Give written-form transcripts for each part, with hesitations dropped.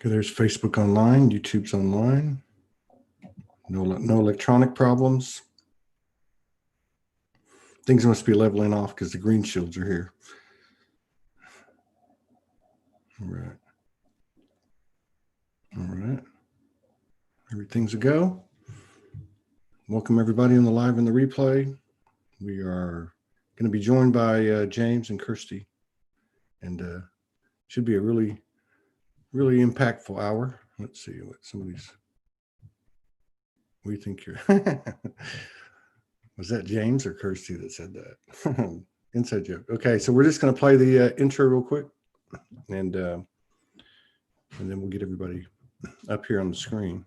Okay, there's Facebook online, YouTube's online. No electronic problems. Things must be leveling off because the Greenshields are here. All right. All right. Everything's a go. Welcome everybody on the live and the replay. We are going to be joined by James and Kirsty, and should be a really impactful hour. Let's see what somebody's. We think you're. Was that James or Kirsty that said that? Inside joke. Okay, so we're just going to play the intro real quick, and then we'll get everybody up here on the screen.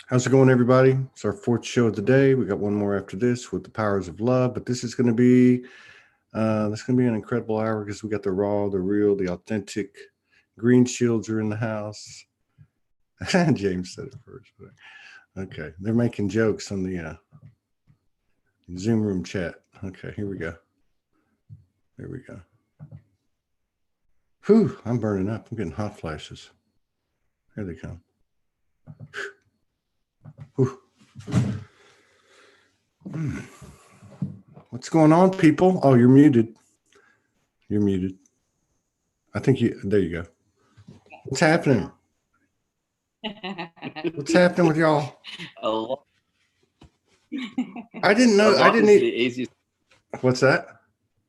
How's it going, everybody? It's our fourth show of the day. We got one more after this with the powers of love, but this is going to be an incredible hour because we got the raw, the real, the authentic. Greenshields are in the house. James said it first. But okay, they're making jokes on the Zoom room chat. Okay, here we go. There we go. Whew, I'm burning up. I'm getting hot flashes. Here they come. Whew. What's going on, people? Oh, you're muted. You're muted. I think there you go. What's happening? What's happening with y'all? I didn't know. I didn't. The easiest. What's that?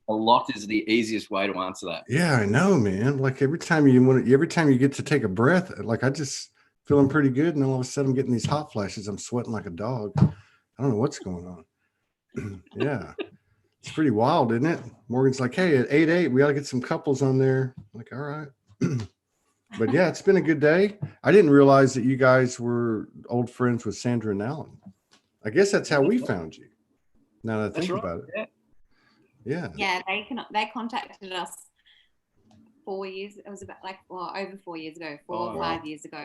A lot is the easiest way to answer that. Yeah, I know, man. Like every time you get to take a breath, like I just feeling pretty good, and then all of a sudden I'm getting these hot flashes. I'm sweating like a dog. I don't know what's going on. Yeah, it's pretty wild, isn't it? Morgan's like, hey, at 8:08, we got to get some couples on there. I'm like, all right. But yeah, it's been a good day. I didn't realize that you guys were old friends with Sandra and Alan. I guess that's how we found you. Now that I think about it. Yeah. Yeah, they contacted us 4 years. It was about over 4 years ago, 4 or 5 years ago.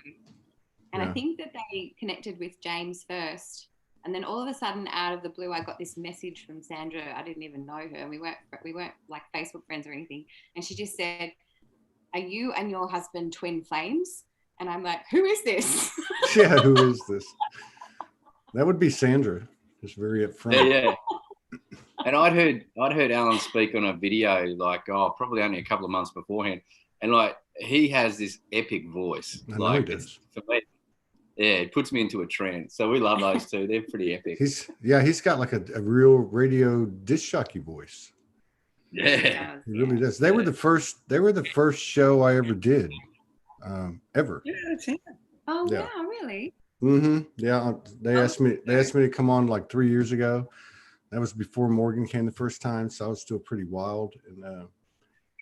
And I think that they connected with James first. And then all of a sudden, out of the blue, I got this message from Sandra. I didn't even know her. We weren't like Facebook friends or anything. And she just said, "Are you and your husband twin flames?" And I'm like, "Who is this?" Yeah, who is this? That would be Sandra. Just very upfront. Yeah. And I'd heard Alan speak on a video probably only a couple of months beforehand, and he has this epic voice. I know he does. For me, yeah, it puts me into a trance. So we love those two. They're pretty epic. He's got like a real radio disc jockey voice. Yeah, he really does. They were the first show I ever did, ever. Yeah, that's it. Oh yeah. Wow, really? Mm-hmm. Yeah, they asked me to come on like 3 years ago. That was before Morgan came the first time, so I was still pretty wild. And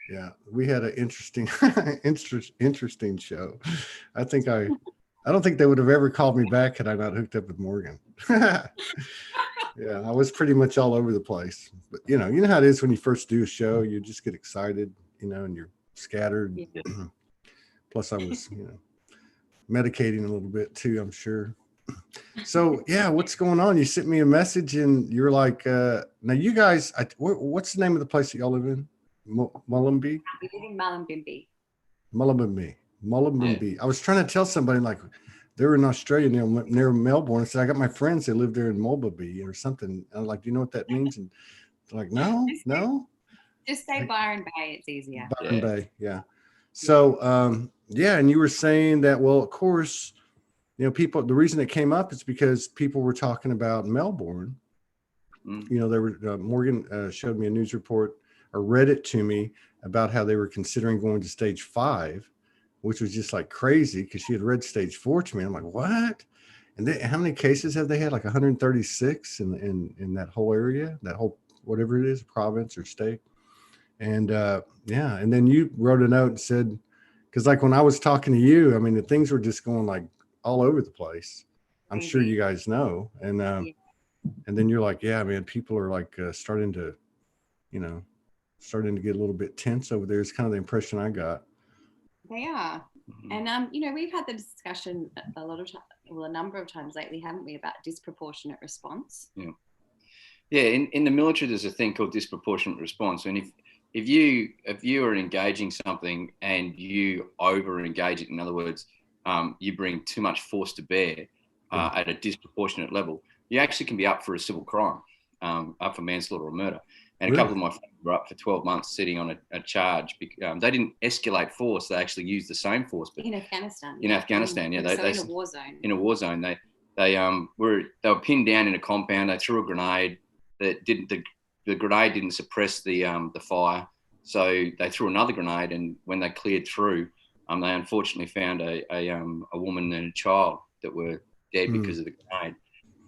yeah, we had an interesting show. I don't think they would have ever called me back had I not hooked up with Morgan. Yeah, I was pretty much all over the place. But you know how it is when you first do a show, you just get excited, and you're scattered. Yeah. Plus I was, medicating a little bit too, I'm sure. So yeah, what's going on? You sent me a message and you're like, now you guys, what's the name of the place that y'all live in? Mullumbimby. We live in Mullumbimby. Mullumbimby. I was trying to tell somebody like they were in Australia near Melbourne. I said, I got my friends that live there in Mullumbimby or something. I was like, do you know what that means? And they're like, no. Just say Byron Bay. It's easier. Byron Bay. Yeah. So, and you were saying that, well, of course, people, the reason it came up is because people were talking about Melbourne. They were, Morgan showed me a news report or read it to me about how they were considering going to stage 5, which was just like crazy because she had read stage 4 to me. I'm like, what? And how many cases have they had? Like 136 in that whole area, that whole, whatever it is, province or state. And and then you wrote a note and said, because like when I was talking to you, I mean, the things were just going like all over the place. I'm sure you guys know. And then you're like, yeah, man, people are like starting to get a little bit tense over there. It's kind of the impression I got. They are. And, we've had the discussion a number of times lately, haven't we, about disproportionate response? Yeah. In the military, there's a thing called disproportionate response. And if you are engaging something and you over engage it, in other words, you bring too much force to bear at a disproportionate level, you actually can be up for a civil crime, up for manslaughter or murder. And a couple of my friends were up for 12 months sitting on a charge. They didn't escalate force; they actually used the same force. But in Afghanistan. In Afghanistan, they in a war zone. In a war zone, they were pinned down in a compound. They threw a grenade that didn't. The grenade didn't suppress the fire, so they threw another grenade. And when they cleared through, they unfortunately found a woman and a child that were dead because of the grenade.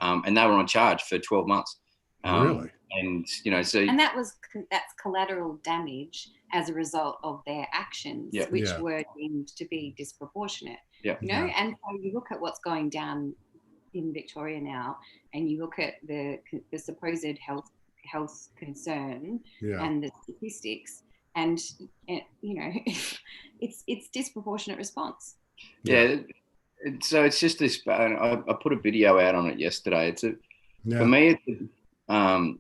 And they were on charge for 12 months. Really? And that's collateral damage as a result of their actions, which were deemed to be disproportionate. And so you look at what's going down in Victoria now, and you look at the supposed health concern and the statistics, and it's disproportionate response. So it's just this. I put a video out on it yesterday. For me,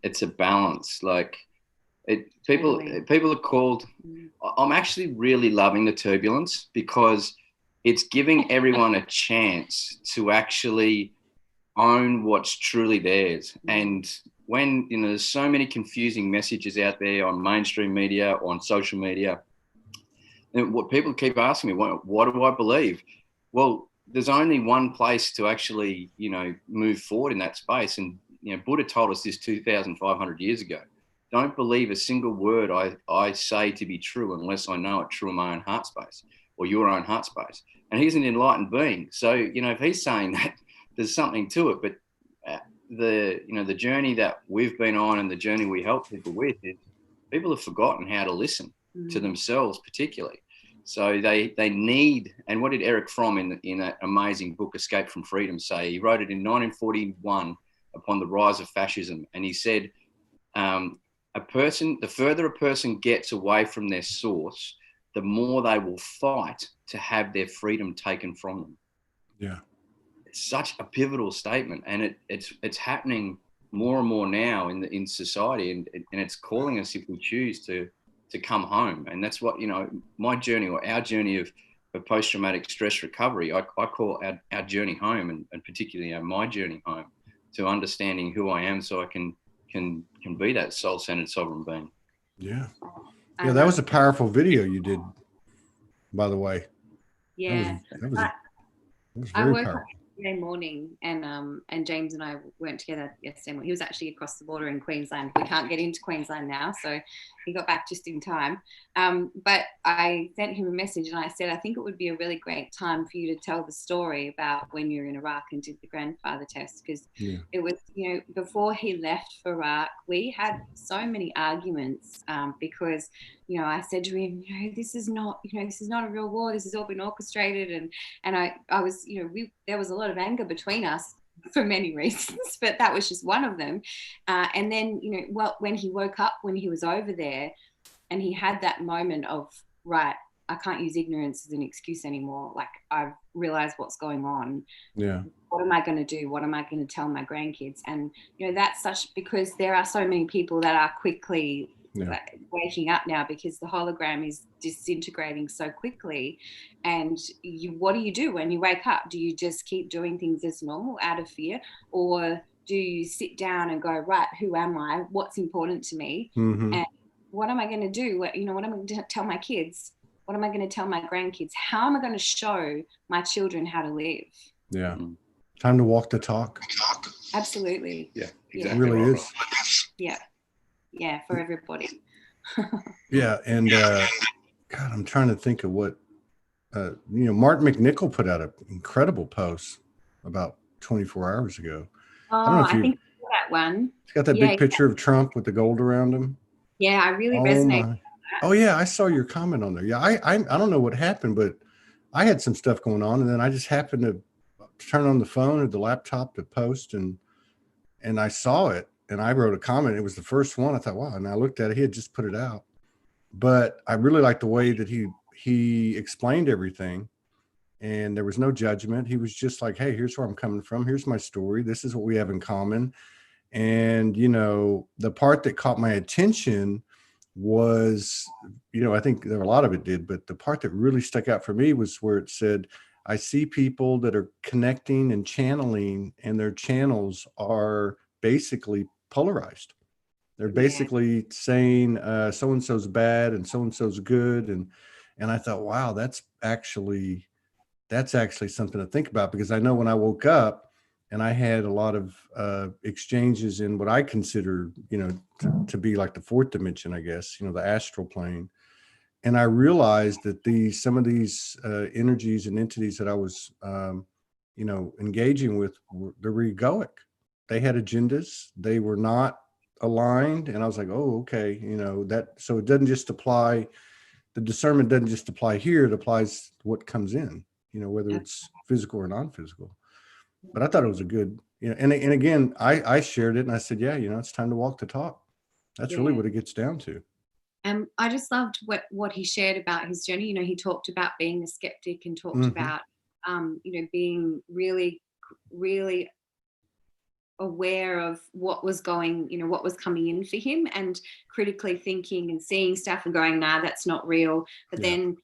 it's a balance. Like people are called. I'm actually really loving the turbulence because it's giving everyone a chance to actually own what's truly theirs. And when there's so many confusing messages out there on mainstream media, on social media, and what people keep asking me, what do I believe? Well, there's only one place to actually, move forward in that space. And, Buddha told us this 2,500 years ago. Don't believe a single word I say to be true unless I know it true in my own heart space or your own heart space. And he's an enlightened being. So, if he's saying that, there's something to it. But the journey that we've been on and the journey we help people with is people have forgotten how to listen to themselves particularly. So they need, and what did Eric Fromm in that amazing book, Escape from Freedom, say? He wrote it in 1941 upon the rise of fascism. And he said, the further a person gets away from their source, the more they will fight to have their freedom taken from them. Yeah. It's such a pivotal statement. And it's happening more and more now in society. And it's calling us, if we choose to come home. And that's what, my journey or our journey of post-traumatic stress recovery, I call our journey home, and particularly my journey home to understanding who I am so I can be that soul-centered sovereign being. Yeah. Yeah, that was a powerful video you did, by the way. Yeah. That was very powerful. Yesterday morning, and James and I weren't together yesterday morning. He was actually across the border in Queensland. We can't get into Queensland now, so he got back just in time. But I sent him a message and I said, I think it would be a really great time for you to tell the story about when you were in Iraq and did the grandfather test, because it was, before he left for Iraq, we had so many arguments because, I said to him, this is not a real war. This has all been orchestrated. And I was, there was a lot of anger between us for many reasons, but that was just one of them. And then, when he woke up, when he was over there and he had that moment of, right, I can't use ignorance as an excuse anymore. Like, I've realized what's going on. Yeah. What am I going to do? What am I going to tell my grandkids? And, that's because there are so many people that are quickly like waking up now, because the hologram is disintegrating so quickly. And what do you do when you wake up? Do you just keep doing things as normal out of fear, or do you sit down and go, right, who am I? What's important to me? And what am I going to do? What am I going to tell my kids? What am I going to tell my grandkids? How am I going to show my children how to live? Yeah. Time to walk the talk. Absolutely. Yeah, exactly. It really is. Yeah. Yeah, for everybody. Yeah. And God, I'm trying to think of what, Martin McNichol put out an incredible post about 24 hours ago. I think that one. He's got that big picture of Trump with the gold around him. Yeah, I really resonate with that. Oh yeah, I saw your comment on there. Yeah, I don't know what happened, but I had some stuff going on, and then I just happened to turn on the phone or the laptop to post, and I saw it, and I wrote a comment. It was the first one. I thought, wow, and I looked at it. He had just put it out, but I really liked the way that he explained everything, and there was no judgment. He was just like, hey, here's where I'm coming from. Here's my story. This is what we have in common. And the part that caught my attention was, I think there a lot of it did, but the part that really stuck out for me was where it said, I see people that are connecting and channeling, and their channels are basically polarized. They're basically saying so-and-so's bad and so-and-so's good. And I thought, wow, that's actually something to think about, because I know when I woke up and I had a lot of exchanges in what I consider, to be like the fourth dimension, I guess, the astral plane. And I realized that some of these energies and entities that I was, engaging with, they're egoic. They had agendas. They were not aligned. And I was like, oh, okay. So it doesn't just apply. The discernment doesn't just apply here. It applies what comes in, whether it's physical or non-physical. But I thought it was a good, and again, I shared it and I said, yeah, it's time to walk the talk. That's really what it gets down to. And I just loved what he shared about his journey. He talked about being a skeptic, and talked about, being really, really aware of what was coming in for him, and critically thinking and seeing stuff and going, nah, that's not real. But then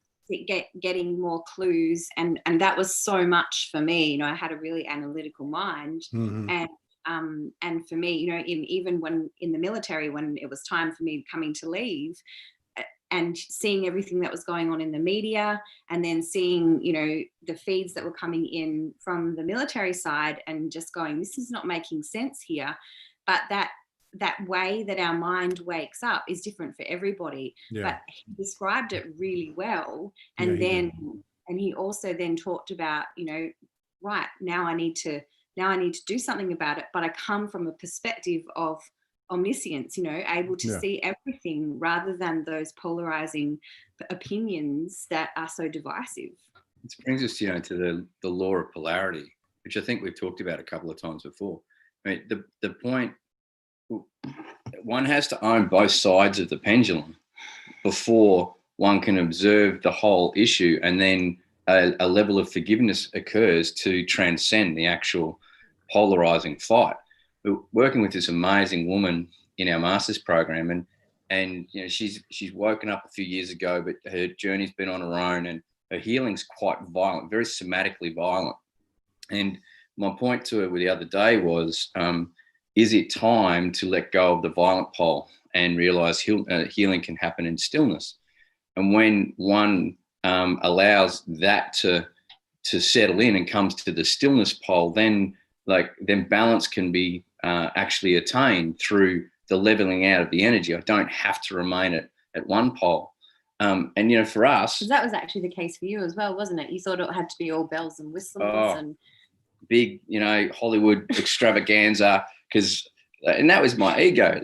getting more clues, and that was so much for me. I had a really analytical mind, and for me, even when in the military, when it was time for me coming to leave, and seeing everything that was going on in the media, and then seeing, the feeds that were coming in from the military side, and just going, this is not making sense here. But that way that our mind wakes up is different for everybody. But he described it really well. And and he also then talked about, right, now I need to do something about it. But I come from a perspective of omniscience, able to see everything, rather than those polarizing opinions that are so divisive. This brings us, to the law of polarity, which I think we've talked about a couple of times before. I mean, the point, one has to own both sides of the pendulum before one can observe the whole issue, and then a level of forgiveness occurs to transcend the actual polarizing fight. We're working with this amazing woman in our master's program, and she's woken up a few years ago, but her journey's been on her own, and her healing's quite violent, very somatically violent. And my point to her the other day was, is it time to let go of the violent pole and realize healing can happen in stillness? And when one allows that to settle in and comes to the stillness pole, then balance can be actually attained through the leveling out of the energy. I don't have to remain at one pole. And for us, that was actually the case for you as well, wasn't it? You thought it had to be all bells and whistles and big, Hollywood extravaganza, and that was my ego. It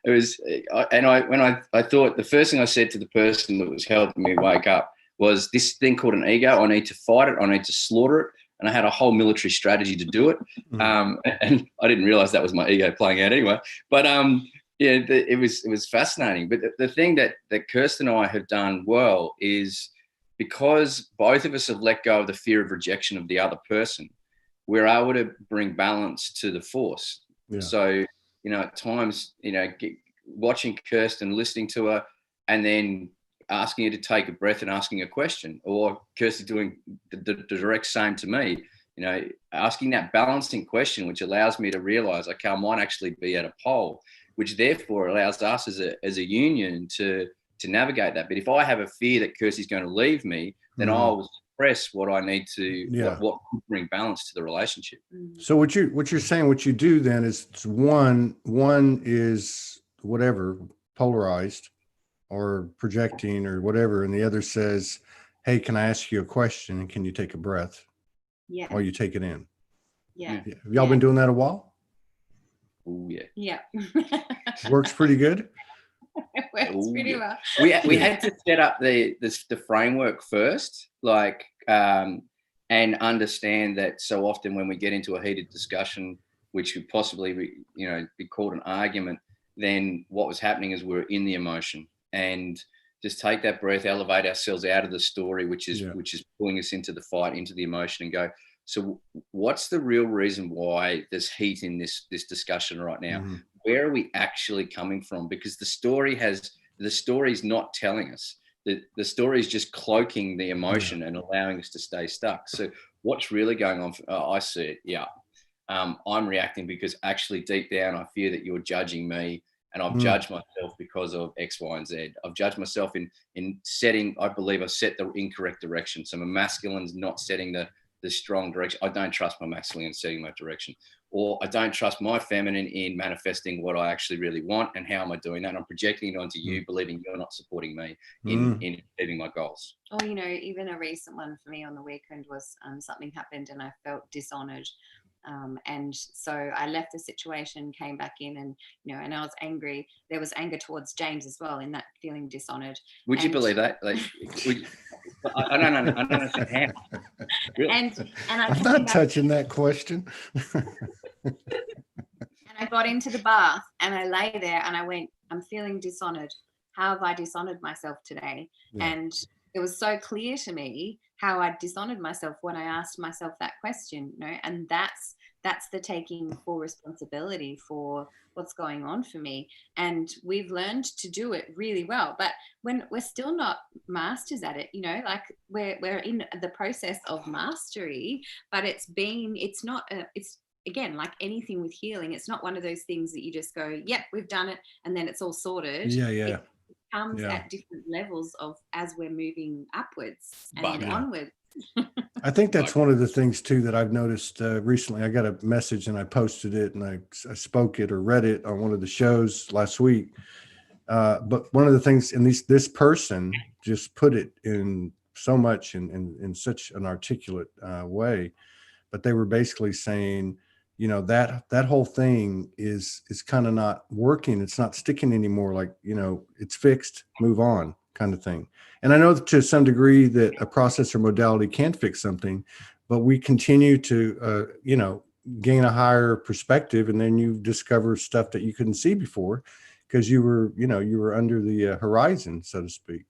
was, I thought the first thing I said to the person that was helping me wake up was, this thing called an ego, I need to fight it, I need to slaughter it. And I had a whole military strategy to do it. And I didn't realize that was my ego playing out anyway. But it was fascinating. But the thing that Kirsty and I have done well is, because both of us have let go of the fear of rejection of the other person, we're able to bring balance to the force. Yeah. So, at times, watching Kirsten, listening to her, and then asking her to take a breath and asking a question, or Kirsty doing the direct same to me, asking that balancing question, which allows me to realize, okay, I might actually be at a pole, which therefore allows us as a union to navigate that. But if I have a fear that Kirsty's going to leave me, then I'll suppress what I need to, what could bring balance to the relationship. So what you're saying, what you do then is one is whatever, polarized or projecting or whatever, and the other says, hey, can I ask you a question, and can you take a breath while you take it in? Have y'all been doing that a while? Oh yeah. Works pretty good. It works pretty well. We had to set up the framework first, and understand that so often when we get into a heated discussion, which could possibly be called an argument, then what was happening is we're in the emotion, and just take that breath, elevate ourselves out of the story, which is pulling us into the fight, into the emotion, and go, so what's the real reason why there's heat in this discussion right now? Where are we actually coming from? Because the story is not telling us. The story is just cloaking the emotion and allowing us to stay stuck. So what's really going on? I see it. I'm reacting because actually deep down I fear that you're judging me, and I've judged myself because of X, Y, and Z. I've judged myself in setting, I believe I've set the incorrect direction. So my masculine's not setting the strong direction. I don't trust my masculine in setting my direction. Or I don't trust my feminine in manifesting what I actually really want. And how am I doing that? I'm projecting it onto you, believing you're not supporting me in achieving my goals. Or, even a recent one for me on the weekend was something happened and I felt dishonored. And so I left the situation, came back in, and and I was angry. There was anger towards James as well in that feeling dishonored. Would you believe that? I don't understand how. Really? And I'm not touching that question. And I got into the bath and I lay there and I went, I'm feeling dishonored. How have I dishonored myself today? And it was so clear to me how I dishonored myself when I asked myself that question, and that's the taking full responsibility for what's going on for me. And we've learned to do it really well, but when we're still not masters at it, we're in the process of mastery, but it's again, like anything with healing, it's not one of those things that you just go, yep, we've done it, and then it's all sorted. It comes at different levels of as we're moving upwards and onwards. I think that's one of the things too that I've noticed recently. I got a message and I posted it and I spoke it or read it on one of the shows last week. But one of the things, and this person just put it in so much in such an articulate way, but they were basically saying, that whole thing is kind of not working. It's not sticking anymore. Like, it's fixed, move on kind of thing. And I know that to some degree that a process or modality can fix something, but we continue to, gain a higher perspective. And then you discover stuff that you couldn't see before because you were under the horizon, so to speak.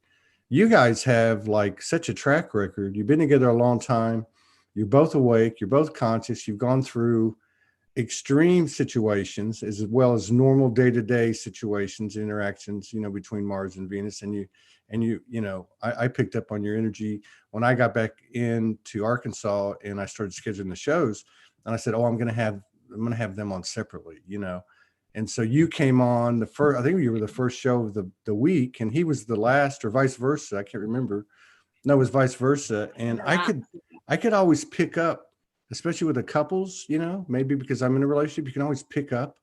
You guys have like such a track record. You've been together a long time. You're both awake. You're both conscious. You've gone through extreme situations as well as normal day-to-day situations, interactions, between Mars and Venus. I picked up on your energy when I got back into Arkansas and I started scheduling the shows, and I said, I'm going to have them on separately, And so you came on I think you were the first show of the week, and he was the last, or vice versa. I can't remember. No, it was vice versa. And I could always pick up, especially with the couples, maybe because I'm in a relationship, you can always pick up,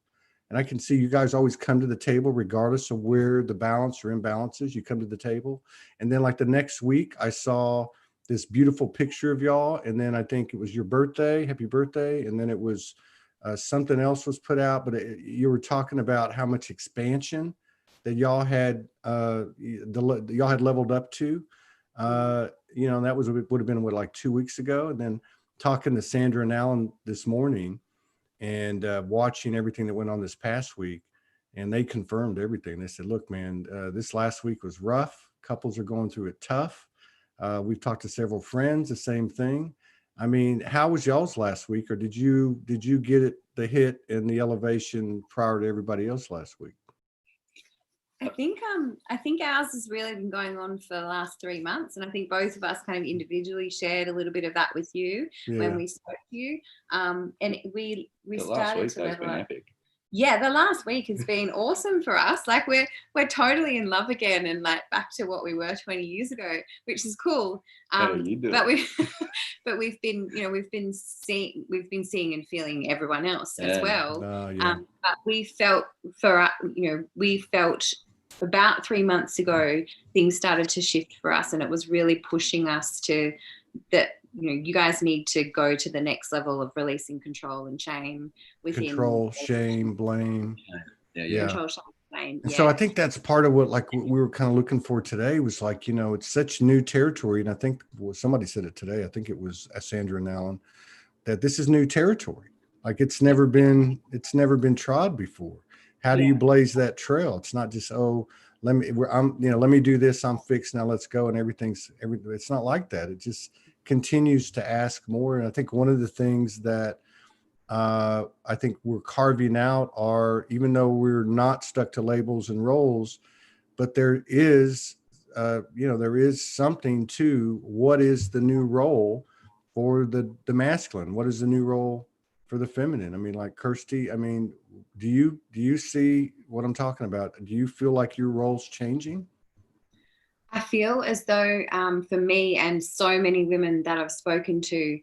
and I can see you guys always come to the table regardless of where the balance or imbalance is. You come to the table. And then like the next week I saw this beautiful picture of y'all. And then I think it was your birthday, happy birthday. And then it was something else was put out, but you were talking about how much expansion that y'all had leveled up to, and that would have been like 2 weeks ago. And then talking to Sandra and Alan this morning and watching everything that went on this past week, and they confirmed everything. They said, look, man, this last week was rough. Couples are going through it tough. We've talked to several friends, the same thing. I mean, how was y'all's last week, or did you get the hit and the elevation prior to everybody else last week? I think ours has really been going on for the last 3 months, and I think both of us kind of individually shared a little bit of that with you when we spoke to you. And we started to level up. Epic. Yeah, the last week has been awesome for us. Like we're totally in love again and like back to what we were 20 years ago, which is cool. But we've been seeing and feeling everyone else as well. But we felt about 3 months ago things started to shift for us, and it was really pushing us to that. You guys need to go to the next level of releasing control and shame within control, shame, blame. Control, shame, blame. And so I think that's part of what we were kind of looking for today was like, it's such new territory. And I think somebody said it today. I think it was Sandra and Alan, that this is new territory. Like it's never been trod before. How do you blaze that trail? It's not just, let me do this. I'm fixed now. Let's go. And it's not like that. It just continues to ask more. And I think one of the things that I think we're carving out are, even though we're not stuck to labels and roles, but there is something to what is the new role for the masculine? What is the new role for the feminine? I mean, like Kirsty, I mean, do you see what I'm talking about? Do you feel like your role's changing? I feel as though for me and so many women that I've spoken to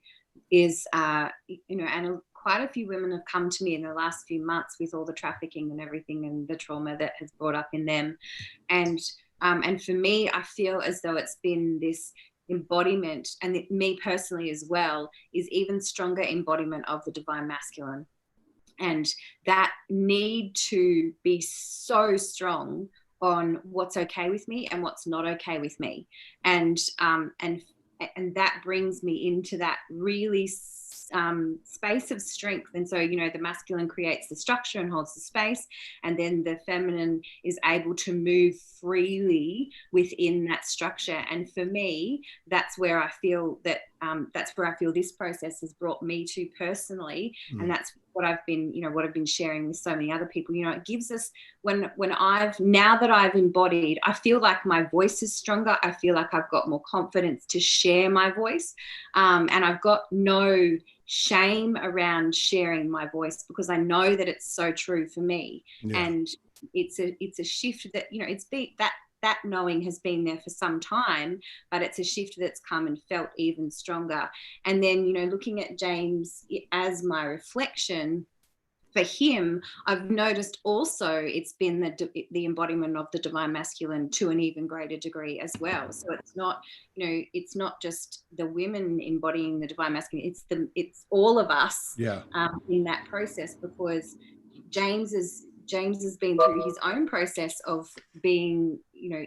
is, and quite a few women have come to me in the last few months with all the trafficking and everything and the trauma that has brought up in them. And for me, I feel as though it's been this embodiment, and me personally as well, is even stronger embodiment of the divine masculine. And that need to be so strong on what's okay with me and what's not okay with me, and that brings me into that really space of strength. And so the masculine creates the structure and holds the space, and then the feminine is able to move freely within that structure. And for me, that's where I feel that this process has brought me to personally. And that's what I've been sharing with so many other people. It gives us, now that I've embodied, I feel like my voice is stronger. I feel like I've got more confidence to share my voice, and I've got no shame around sharing my voice, because I know that it's so true for me. And it's a shift that it's been that knowing has been there for some time, but it's a shift that's come and felt even stronger. And then looking at James as my reflection, for him, I've noticed also it's been the embodiment of the divine masculine to an even greater degree as well. So it's not just the women embodying the divine masculine, it's all of us in that process, because James has been through his own process of being,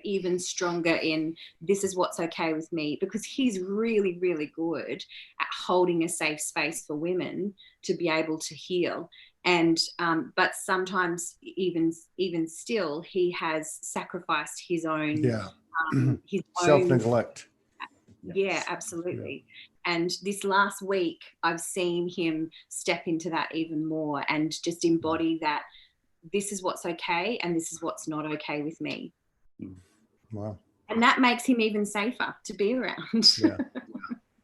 even stronger in this is what's okay with me, because he's really, really good at holding a safe space for women to be able to heal. And but sometimes even still, he has sacrificed his own self-neglect. Yeah, absolutely. And this last week, I've seen him step into that even more and just embody that this is what's okay and this is what's not okay with me. Wow. And that makes him even safer to be around. Yeah.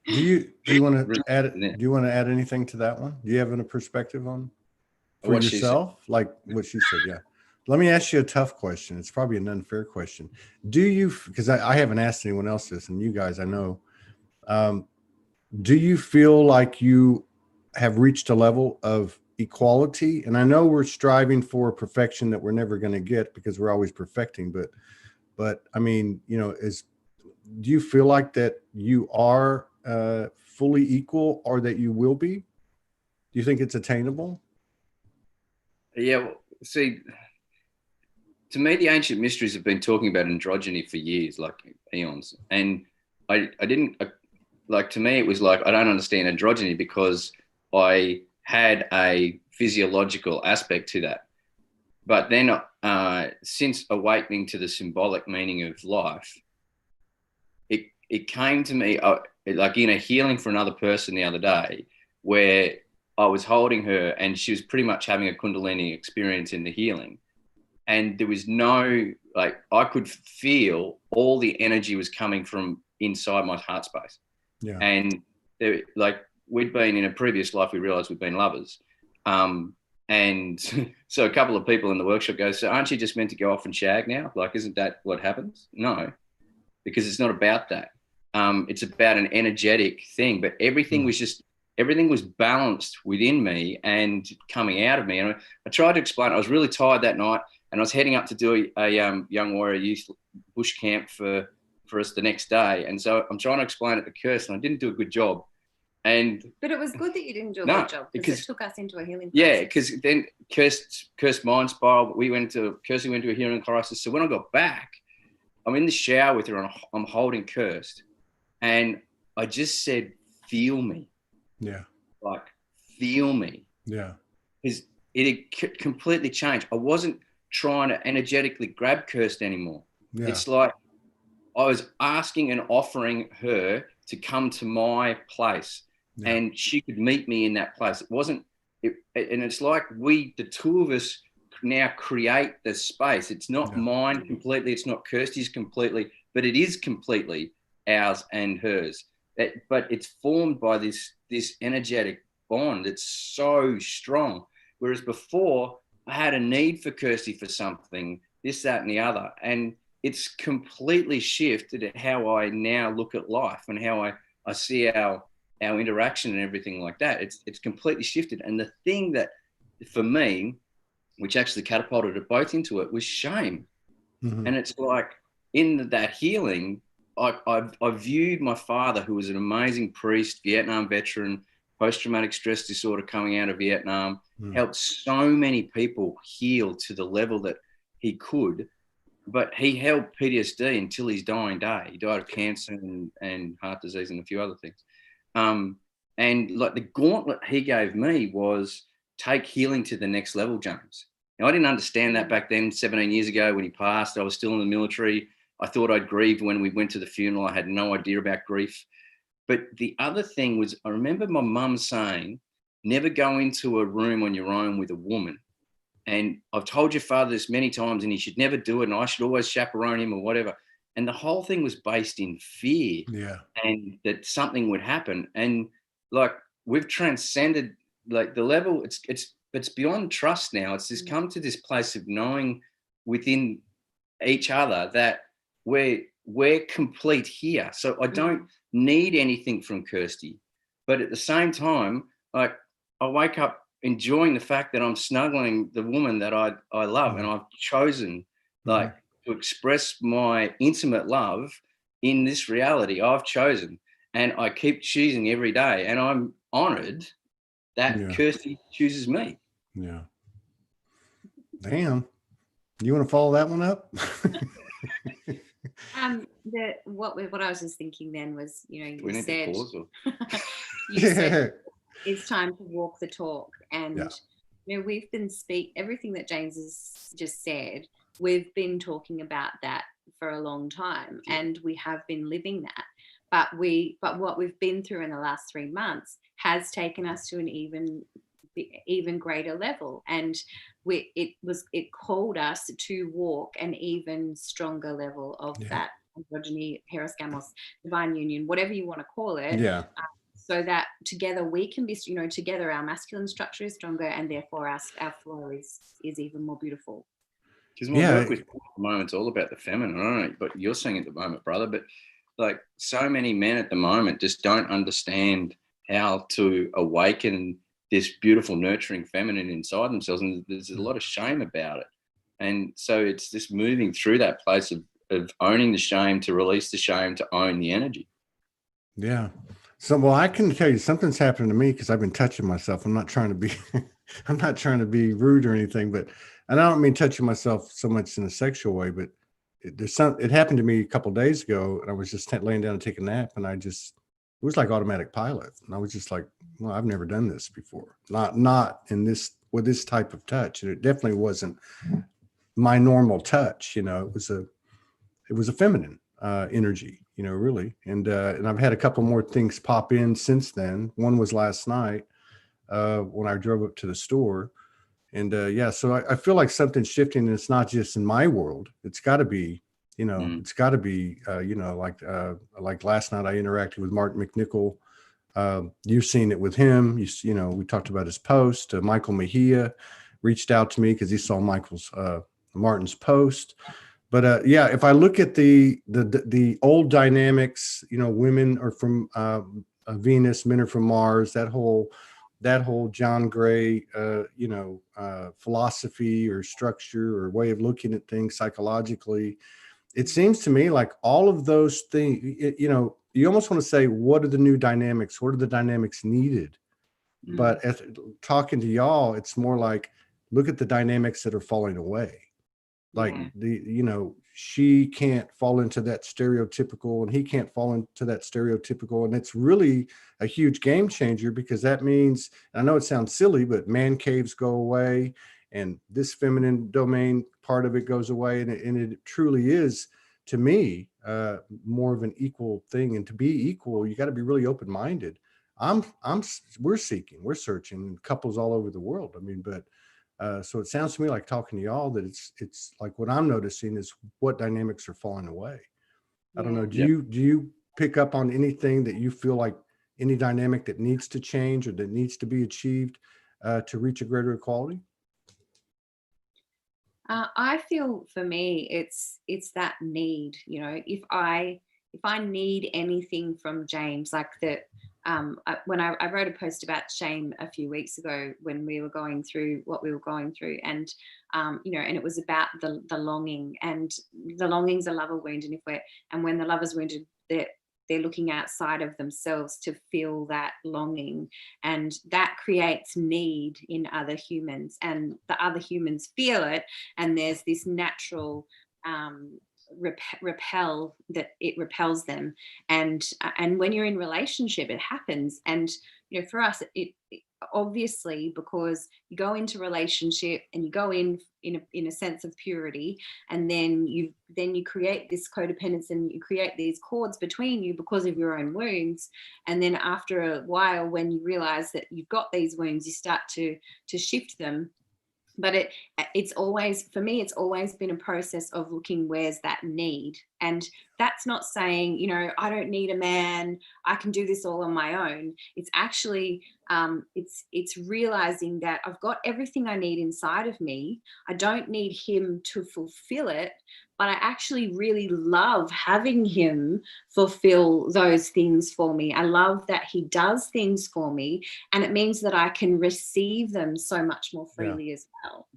Do you want to add? Do you want to add anything to that one? Do you have a perspective on for yourself, like what she said? Yeah. Let me ask you a tough question. It's probably an unfair question. Do you? Because I haven't asked anyone else this, and you guys, I know. Do you feel like you have reached a level of equality? And I know we're striving for perfection that we're never going to get because we're always perfecting. But I mean, do you feel like that you are fully equal, or that you will be? Do you think it's attainable? Yeah. Well, see, to me, the ancient mysteries have been talking about androgyny for years, like eons. And I didn't, like, to me, it was like, I don't understand androgyny because I had a physiological aspect to that. But then since awakening to the symbolic meaning of life, it came to me like in a healing for another person the other day, where I was holding her and she was pretty much having a Kundalini experience in the healing. and there was no, like, I could feel all the energy was coming from inside my heart space. Yeah. And there, like, we'd been in a previous life, we realized we'd been lovers. And so a couple of people in the workshop go, so aren't you just meant to go off and shag now? Like, isn't that what happens? No, because it's not about that. It's about an energetic thing, but everything was balanced within me and coming out of me. And I tried to explain, I was really tired that night, and I was heading up to do a young warrior youth bush camp for us the next day. And so I'm trying to explain it to Kirsty, and I didn't do a good job. But it was good that you didn't do a good job, because it took us into a healing process. Yeah, because then Kirsty's mind spiraled. Kirsty went to a healing crisis. So when I got back, I'm in the shower with her, and I'm holding Kirsty, and I just said, feel me. Yeah. Like, feel me. Yeah. Because it had completely changed. I wasn't trying to energetically grab Kirsty anymore. Yeah. It's like I was asking and offering her to come to my place, and she could meet me in that place. It wasn't, and it's like the two of us now create the space. It's not mine completely. It's not Kirsty's completely, but it is completely ours and hers. But it's formed by this energetic bond. It's so strong. Whereas before, I had a need for Kirsty for something, this, that, and the other. And it's completely shifted how I now look at life and how I see our interaction and everything like that. It's completely shifted. And the thing that, for me, which actually catapulted it both into it, was shame. Mm-hmm. And it's like, in that healing, I viewed my father, who was an amazing priest, Vietnam veteran, post-traumatic stress disorder coming out of Vietnam, helped so many people heal to the level that he could. But he held PTSD until his dying day. He died of cancer and heart disease and a few other things. And like, the gauntlet he gave me was, take healing to the next level, James. Now, I didn't understand that back then, 17 years ago when he passed. I was still in the military. I thought I'd grieved when we went to the funeral. I had no idea about grief. But the other thing was, I remember my mum saying, never go into a room on your own with a woman. And I've told your father this many times, and he should never do it, and I should always chaperone him or whatever. And the whole thing was based in fear, and that something would happen. And like, we've transcended like the level. It's beyond trust now. It's just come to this place of knowing within each other that we're complete here. So I don't need anything from Kirsty, but at the same time, like, I wake up enjoying the fact that I'm snuggling the woman that I love, and I've chosen like to express my intimate love in this reality. I've chosen, and I keep choosing every day, and I'm honored that Kirsty chooses me. Yeah. Damn. You want to follow that one up? What I was just thinking then was, you said, said it's time to walk the talk. And, we've been everything that James has just said, we've been talking about that for a long time, and we have been living that. But what we've been through in the last 3 months has taken us to an even greater level. And it called us to walk an even stronger level of that androgyny, periscamos, divine union, whatever you want to call it. Yeah. So that together we can be, together our masculine structure is stronger, and therefore our flow is even more beautiful. Because my work with at the moment, it's all about the feminine. I don't know, but you're saying at the moment, brother, but like, so many men at the moment just don't understand how to awaken this beautiful, nurturing feminine inside themselves. And there's a lot of shame about it. And so it's just moving through that place of owning the shame, to release the shame, to own the energy. Yeah. So, well, I can tell you something's happened to me, because I've been touching myself. I'm not trying to be, I'm not trying to be rude or anything, but, and I don't mean touching myself so much in a sexual way, but it happened to me a couple of days ago, and I was just laying down to take a nap, and it was like automatic pilot. And I was just like, well, I've never done this before. Not in this, with this type of touch. And it definitely wasn't my normal touch. It was a feminine energy, really. And I've had a couple more things pop in since then. One was last night when I drove up to the store, And yeah, so I feel like something's shifting, and it's not just in my world. It's got to be, it's got to be, like last night I interacted with Martin McNichol. You've seen it with him. We talked about his post. Michael Mejia reached out to me because he saw Martin's post. But yeah, if I look at the old dynamics, women are from Venus, men are from Mars. That whole John Gray, philosophy or structure or way of looking at things psychologically. It seems to me like all of those things, you almost want to say, what are the new dynamics? What are the dynamics needed? But talking to y'all, it's more like, look at the dynamics that are falling away. Like she can't fall into that stereotypical, and he can't fall into that stereotypical. And it's really a huge game changer, because that means, I know it sounds silly, but man caves go away, and this feminine domain part of it goes away. And it truly is, to me, more of an equal thing. And to be equal, you got to be really open-minded. We're searching couples all over the world. I mean, but so it sounds to me like, talking to y'all, that it's like what I'm noticing is what dynamics are falling away. I don't know. Do you pick up on anything that you feel like, any dynamic that needs to change or that needs to be achieved to reach a greater equality? I feel, for me, it's that need. If I need anything from James, like that. When I wrote a post about shame a few weeks ago, when we were going through what we were going through, and and it was about the longing, and the longing's a lover wound, and when the lover's wounded, they're looking outside of themselves to feel that longing, and that creates need in other humans, and the other humans feel it, and there's this natural repels them, and when you're in relationship, it happens. And for us, it obviously, because you go into relationship and you go in a sense of purity, and then you create this codependence, and you create these cords between you because of your own wounds. And then after a while, when you realize that you've got these wounds, you start to shift them. But it's always, for me, it's always been a process of looking, where's that need? And that's not saying, I don't need a man, I can do this all on my own. It's actually, it's realizing that I've got everything I need inside of me. I don't need him to fulfill it, but I actually really love having him fulfill those things for me. I love that he does things for me, and it means that I can receive them so much more freely as well.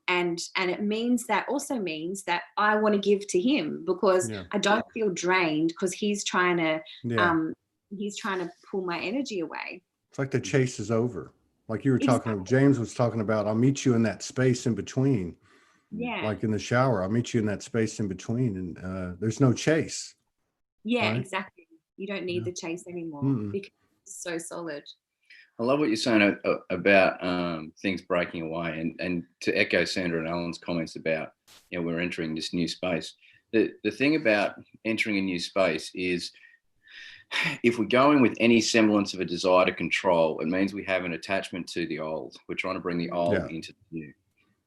And it also means that I want to give to him, because I don't feel drained because he's trying to pull my energy away. It's like the chase is over. Like you were talking about, James was talking about, I'll meet you in that space in between. Yeah. Like in the shower, I'll meet you in that space in between, and there's no chase. Yeah, right? Exactly. You don't need the chase anymore because it's so solid. I love what you're saying about things breaking away, and to echo Sandra and Alan's comments about, we're entering this new space. The thing about entering a new space is, if we go in with any semblance of a desire to control, it means we have an attachment to the old. We're trying to bring the old into the new.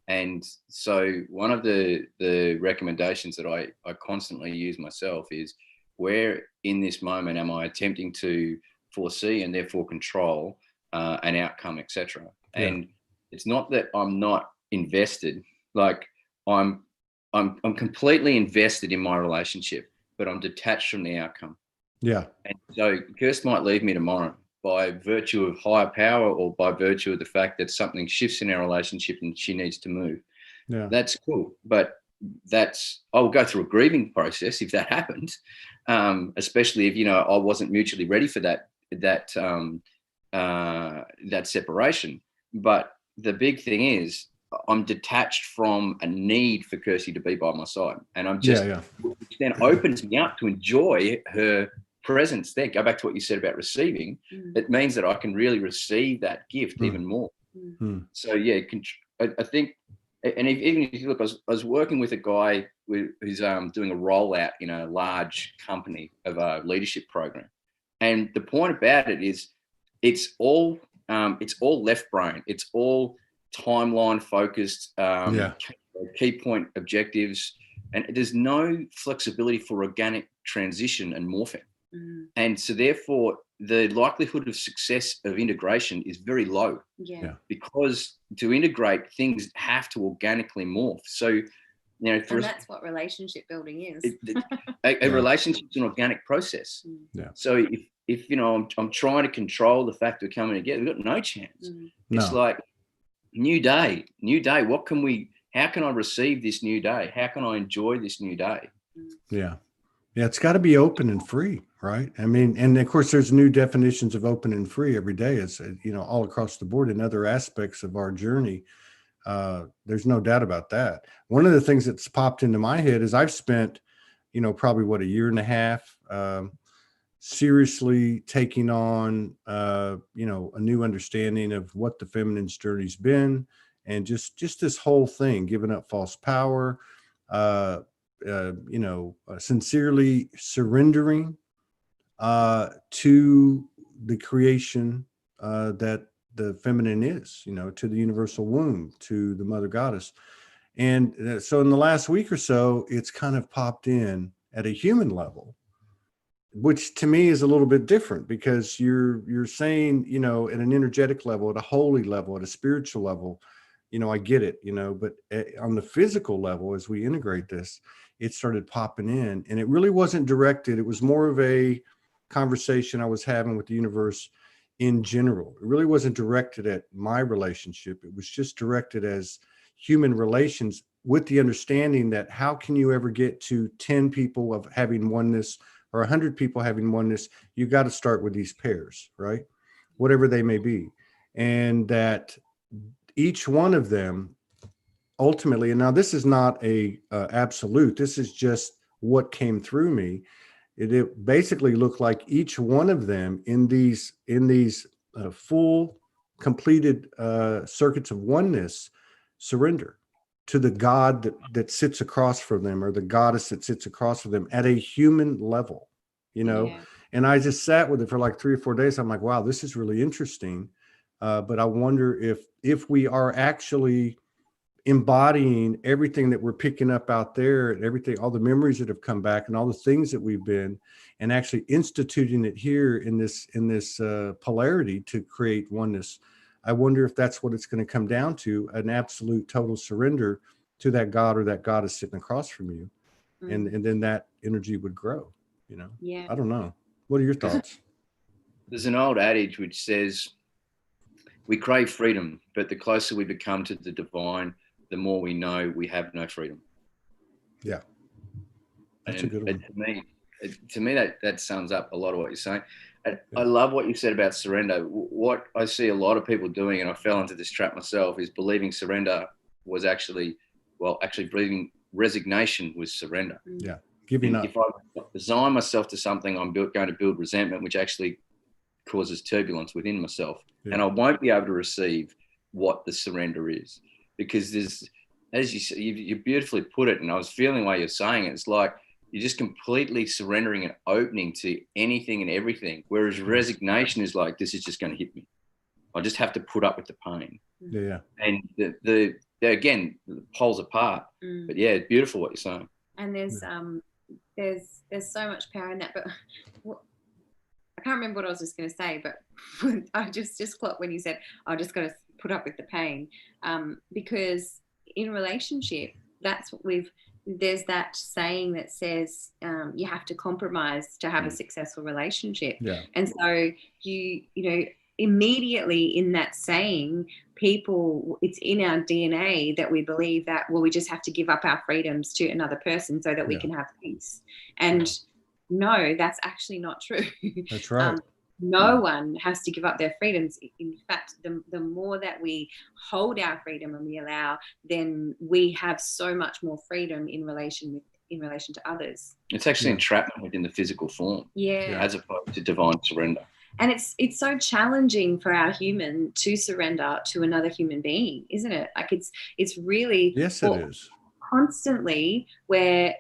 And so one of the recommendations that I constantly use myself is, where in this moment am I attempting to foresee and therefore control an outcome, etc. And it's not that I'm not invested. Like I'm completely invested in my relationship, but I'm detached from the outcome. Yeah. And so Kirsty might leave me tomorrow by virtue of higher power, or by virtue of the fact that something shifts in our relationship and she needs to move. Yeah. That's cool. But I'll go through a grieving process if that happens, especially if, I wasn't mutually ready for that separation. But the big thing is, I'm detached from a need for Kirsty to be by my side. And I'm just, which then opens me up to enjoy her presence there. Go back to what you said about receiving. It means that I can really receive that gift even more. So I think, and even if you look, I was working with a guy who's doing a rollout in a large company of a leadership program. And the point about it is, it's all left brain. It's all timeline focused, Yeah. key point objectives, and there's no flexibility for organic transition and morphing. And so therefore the likelihood of success of integration is very low. Yeah. Because to integrate, things have to organically morph. So, you know, and that's what relationship building is. A relationship is an organic process. Yeah. So if you know, I'm trying to control the fact we're coming together, we've got no chance. It's like new day. How can I receive this new day? How can I enjoy this new day? Yeah. Yeah. It's got to be open and free, right? I mean, and of course there's new definitions of open and free every day, as you know, all across the board in other aspects of our journey. There's no doubt about that. One of the things that's popped into my head is I've spent, you know, probably a year and a half, seriously taking on, you know, a new understanding of what the feminine's journey's been, and just this whole thing, giving up false power, you know, sincerely surrendering to the creation that the feminine is, you know, to the universal womb, to the mother goddess. And so in the last week or so, it's kind of popped in at a human level, which to me is a little bit different, because you're saying, you know, at an energetic level, at a holy level, at a spiritual level, you know, I get it, you know, but on the physical level, as we integrate this, it started popping in, and it really wasn't directed. It was more of a conversation I was having with the universe in general. It really wasn't directed at my relationship. It was just directed as human relations, with the understanding that how can you ever get to 10 people of having oneness, or 100 people having oneness? You got to start with these pairs, right? Whatever they may be. And that each one of them ultimately, and now this is not a absolute, this is just what came through me. It basically looked like each one of them in these full completed circuits of oneness surrender to the God that sits across from them, or the goddess that sits across from them at a human level, you know. Yeah. And I just sat with it for like 3 or 4 days. I'm like, wow, this is really interesting. But I wonder if we are actually embodying everything that we're picking up out there, and everything, all the memories that have come back, and all the things that we've been, and actually instituting it here in this polarity to create oneness. I wonder if that's what it's going to come down to, an absolute total surrender to that God or that goddess sitting across from you. And then that energy would grow, you know. Yeah. I don't know. What are your thoughts? There's an old adage which says we crave freedom, but the closer we become to the divine, the more we know we have no freedom. Yeah, that's a good one. To me, that sums up a lot of what you're saying. I love what you said about surrender. What I see a lot of people doing, and I fell into this trap myself, is believing surrender was actually believing resignation was surrender. Yeah, giving up. If I resign myself to something, I'm going to build resentment, which actually causes turbulence within myself, and I won't be able to receive what the surrender is. Because there's, as you say, you beautifully put it, and I was feeling while you're saying it, it's like you're just completely surrendering and opening to anything and everything. Whereas resignation is like, this is just going to hit me. I just have to put up with the pain. Yeah. And the again, the poles apart. But yeah, it's beautiful what you're saying. And there's so much power in that. But I can't remember what I was just going to say, but I just clocked when you said, I just got to put up with the pain, because in relationship, that's what there's that saying that says you have to compromise to have a successful relationship. And so you know, immediately in that saying, people, it's in our DNA that we believe that, well, we just have to give up our freedoms to another person so that we can have peace. And no, that's actually not true. That's right. No one has to give up their freedoms. In fact, the more that we hold our freedom and we allow, then we have so much more freedom in relation to others. It's actually entrapment within the physical form, as opposed to divine surrender. And it's so challenging for our human to surrender to another human being, isn't it? Like it's really, yes, it is. Constantly we're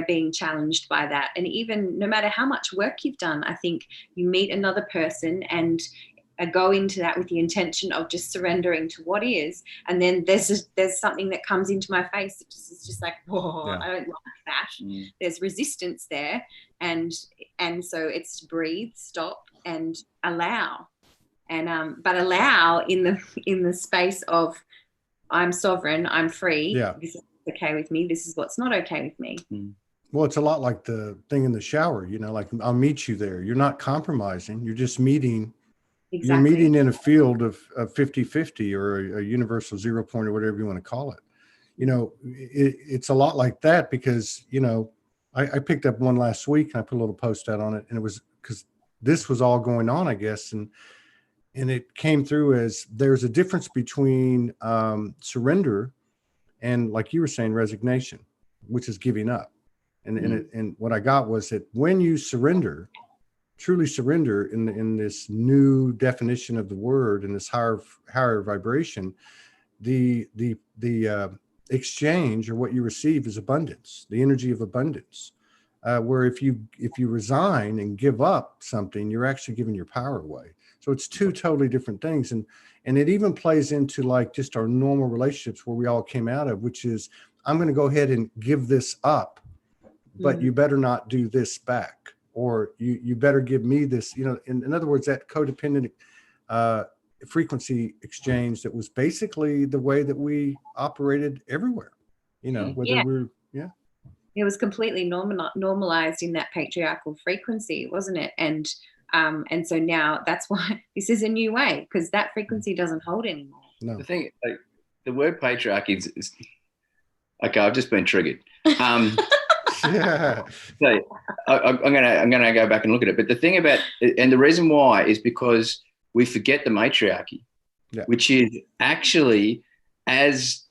being challenged by that. And even no matter how much work you've done, I think you meet another person and go into that with the intention of just surrendering to what is, and then there's something that comes into my face that is just like, whoa, I don't like that. There's resistance there, and so it's breathe, stop, and allow, and but allow in the space of I'm sovereign, I'm free. This is okay with me. This is what's not okay with me. Well, it's a lot like the thing in the shower, like I'll meet you there. You're not compromising. You're just meeting. Exactly. You're meeting in a field of 50-50 or a universal 0 point or whatever you want to call it. It's a lot like that because, I picked up one last week and I put a little post out on it, and it was because this was all going on, I guess. And it came through as there's a difference between surrender and, like you were saying, resignation, which is giving up. And what I got was that when you surrender, truly surrender in this new definition of the word, in this higher vibration, the exchange or what you receive is abundance, the energy of abundance. Where if you resign and give up something, you're actually giving your power away. So it's two totally different things. And it even plays into like just our normal relationships where we all came out of, which is, I'm going to go ahead and give this up, but you better not do this back, or you better give me this, in other words, that codependent frequency exchange that was basically the way that we operated everywhere, whether it was completely normalized in that patriarchal frequency, wasn't it? And so now that's why this is a new way, because that frequency doesn't hold anymore. No. The thing, like, the word patriarchy is okay. I've just been triggered. Yeah. So I'm gonna go back and look at it. But the thing about, and the reason why is because we forget the matriarchy, which is actually as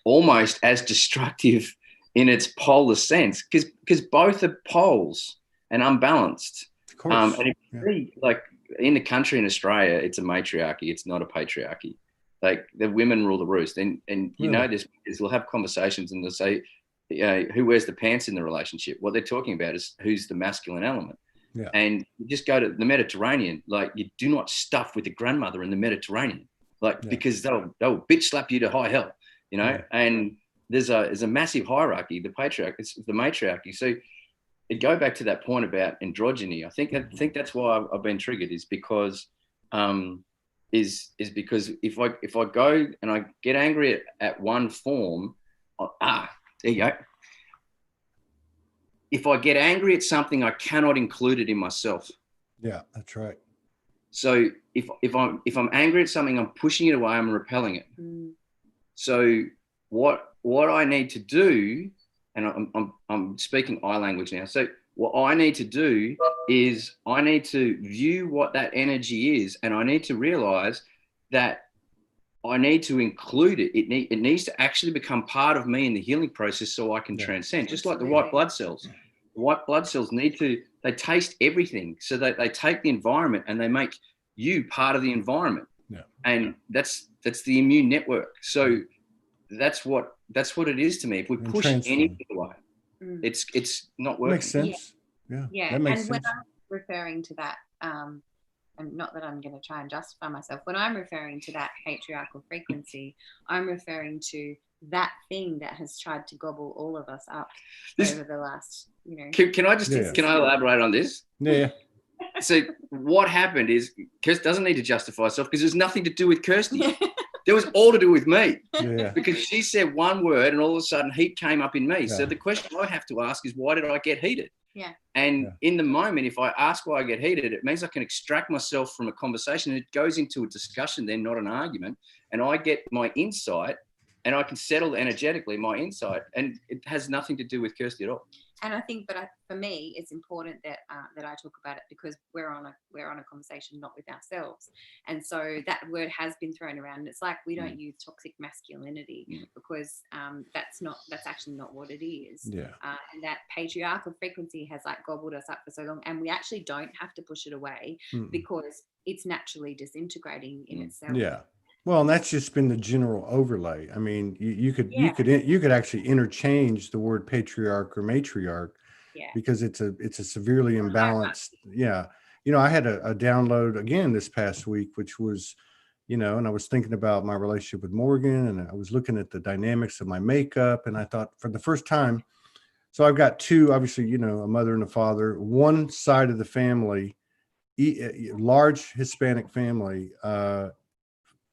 almost as destructive in its polar sense, because both are poles and unbalanced. Of course. And if you see, like in the country in Australia, it's a matriarchy. It's not a patriarchy. Like the women rule the roost, and you know this because we'll have conversations and they'll say, who wears the pants in the relationship? What they're talking about is who's the masculine element. Yeah. And you just go to the Mediterranean, like you do not stuff with the grandmother in the Mediterranean, because they'll bitch slap you to high hell, and there's a massive hierarchy, the matriarchy. So it go back to that point about androgyny. I think that's why I've been triggered, is because because if I go and I get angry at one form, there you go. If I get angry at something, I cannot include it in myself. Yeah, that's right. So if I'm angry at something, I'm pushing it away, I'm repelling it. So what I need to do, and I'm speaking I language now. So what I need to do is I need to view what that energy is, and I need to realize that I need to include it. It needs to actually become part of me in the healing process so I can transcend. Just like the white blood cells. The white blood cells they taste everything. So they take the environment and they make you part of the environment. Yeah. And that's the immune network. So that's what it is to me. If we push anything away, it's not working. Makes sense. Yeah. That makes sense. When I'm referring to that, and not that I'm going to try and justify myself, when I'm referring to that patriarchal frequency, I'm referring to that thing that has tried to gobble all of us up over the last, Can I elaborate on this? Yeah. So what happened is Kirsty doesn't need to justify herself because there's nothing to do with Kirsty. There was all to do with me, because she said one word and all of a sudden heat came up in me. Yeah. So the question I have to ask is, why did I get heated? Yeah. And in the moment, if I ask why I get heated, it means I can extract myself from a conversation. It goes into a discussion, then not an argument. And I get my insight, and I can settle energetically my insight. And it has nothing to do with Kirsty at all. And I think, for me, it's important that I talk about it because we're on a conversation, not with ourselves. And so that word has been thrown around. And it's like we don't use toxic masculinity because that's actually not what it is. Yeah. And that patriarchal frequency has like gobbled us up for so long, and we actually don't have to push it away because it's naturally disintegrating in itself. Yeah. Well, and that's just been the general overlay. I mean, you could actually interchange the word patriarch or matriarch, because it's a severely imbalanced, I had a download again this past week, which was, and I was thinking about my relationship with Morgan, and I was looking at the dynamics of my makeup, and I thought for the first time, so I've got two, obviously, a mother and a father. One side of the family, large Hispanic family,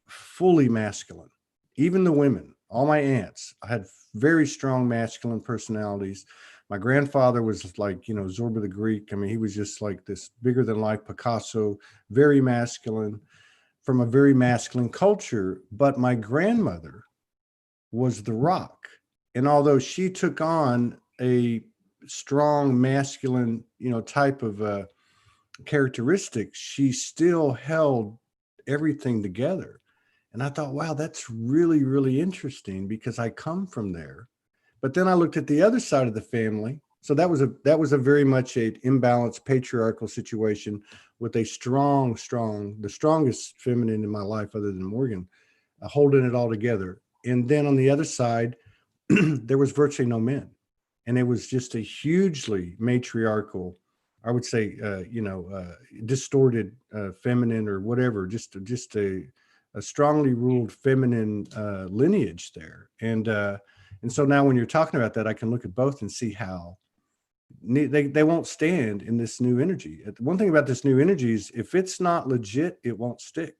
fully masculine. Even the women, all my aunts had very strong masculine personalities. My grandfather was like, Zorba the Greek. I mean, he was just like this bigger than life Picasso, very masculine, from a very masculine culture. But my grandmother was the rock. And although she took on a strong masculine, type of characteristics, she still held everything together. And I thought, wow, that's really, really interesting because I come from there. But then I looked at the other side of the family. So that was a very much a imbalanced patriarchal situation with a the strongest feminine in my life other than Morgan, holding it all together. And then on the other side, there was virtually no men. And it was just a hugely matriarchal, I would say, distorted feminine or whatever, just a strongly ruled feminine lineage there. And so now when you're talking about that, I can look at both and see how they won't stand in this new energy. One thing about this new energy is if it's not legit, it won't stick,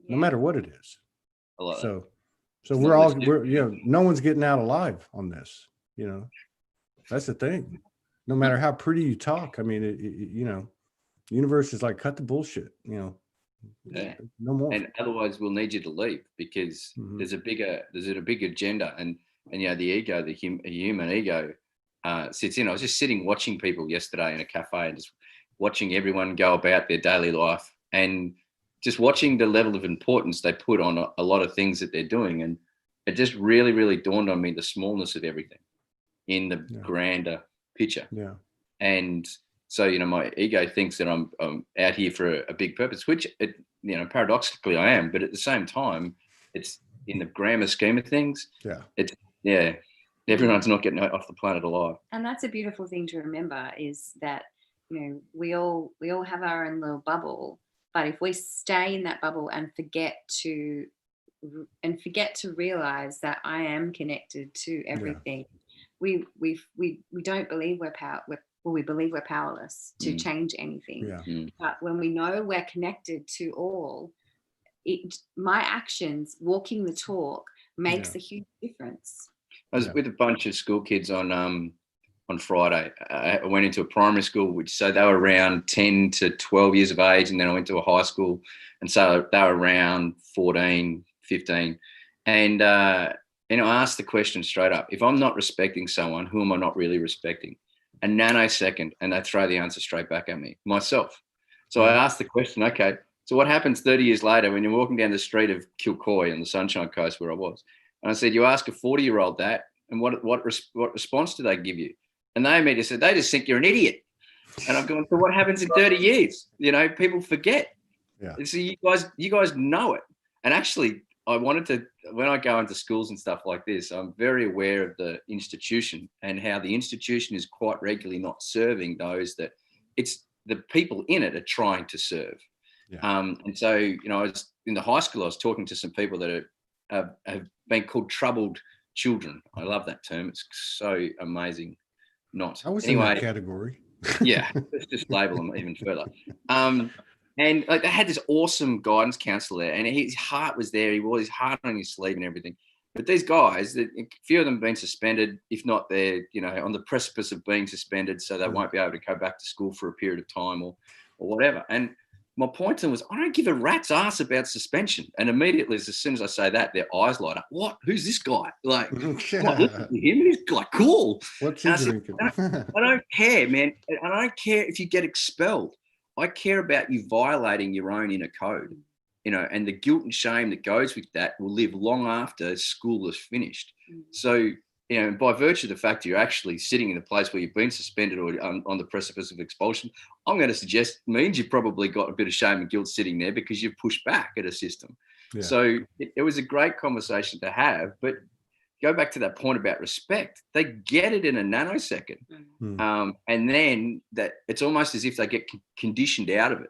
no matter what it is. So we're no one's getting out alive on this. That's the thing. No matter how pretty you talk, I mean, the universe is like, cut the bullshit. No more. And otherwise, we'll need you to leave because there's a big agenda, and the ego, the human ego, sits in. I was just sitting watching people yesterday in a cafe and just watching everyone go about their daily life and just watching the level of importance they put on a lot of things that they're doing. And it just really, really dawned on me the smallness of everything in the grander picture. Yeah. And so, my ego thinks that I'm out here for a big purpose, which, paradoxically I am. But at the same time, it's in the grander scheme of things. Yeah. Everyone's not getting off the planet alive. And that's a beautiful thing to remember is that, we all have our own little bubble. But if we stay in that bubble and forget to realize that I am connected to everything, we don't believe we believe we're powerless to change anything. Yeah. But when we know we're connected to all, my actions, walking the talk, makes a huge difference. I was with a bunch of school kids on Friday. I went into a primary school, so they were around 10 to 12 years of age, and then I went to a high school, and so they were around 14, 15. And I asked the question straight up: if I'm not respecting someone, who am I not really respecting? A nanosecond, and they throw the answer straight back at me, myself. So I asked the question, okay, so what happens 30 years later when you're walking down the street of Kilcoy on the Sunshine Coast where I was? And I said, you ask a 40-year-old that, and what response do they give you? And they immediately said, they just think you're an idiot. And I've gone, so what happens in 30 years? People forget. Yeah. So you guys know it. And actually, I wanted to, when I go into schools and stuff like this, I'm very aware of the institution and how the institution is quite regularly not serving those that it's the people in it are trying to serve. Yeah. And so, I was in the high school, I was talking to some people that have been called troubled children. I love that term. It's so amazing. I was in that category. Yeah, let's just label them even further. And they had this awesome guidance counselor there, and his heart was there. He wore his heart on his sleeve and everything. But these guys, a few of them have been suspended, if not they're, on the precipice of being suspended, so they won't be able to go back to school for a period of time or whatever. And my point to them was, I don't give a rat's ass about suspension. And immediately, as soon as I say that, their eyes light up. What? Who's this guy? Like, what, listen to him? He's like, cool. What's he drinking? I don't care, man. I don't care if you get expelled. I care about you violating your own inner code, and the guilt and shame that goes with that will live long after school is finished. So, by virtue of the fact that you're actually sitting in a place where you've been suspended or on the precipice of expulsion, I'm going to suggest means you've probably got a bit of shame and guilt sitting there because you've pushed back at a system. Yeah. So it was a great conversation to have, but go back to that point about respect. They get it in a nanosecond. And then that it's almost as if they get conditioned out of it.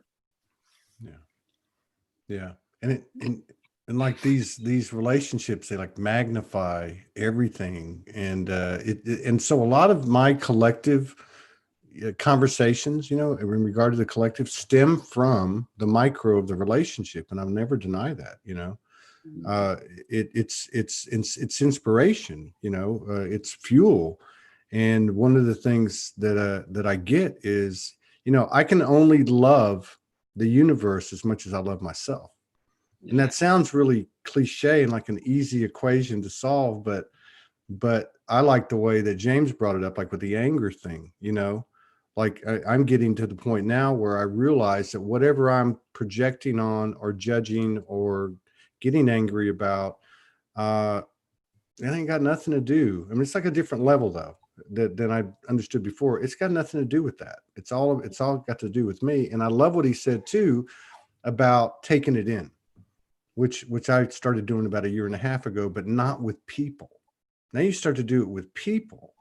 Yeah. And like these relationships, they like magnify everything. And and so a lot of my collective conversations, in regard to the collective, stem from the micro of the relationship. And I'll never deny that, it's inspiration, it's fuel. And one of the things that I get is, I can only love the universe as much as I love myself. And that sounds really cliche and like an easy equation to solve, but I like the way that James brought it up, like with the anger thing, like I'm getting to the point now where I realize that whatever I'm projecting on or judging or getting angry about, it ain't got nothing to do. I mean, it's like a different level though than I understood before. It's got nothing to do with that. It's all got to do with me. And I love what he said too about taking it in, which I started doing about 1.5 years ago, but not with people. Now you start to do it with people,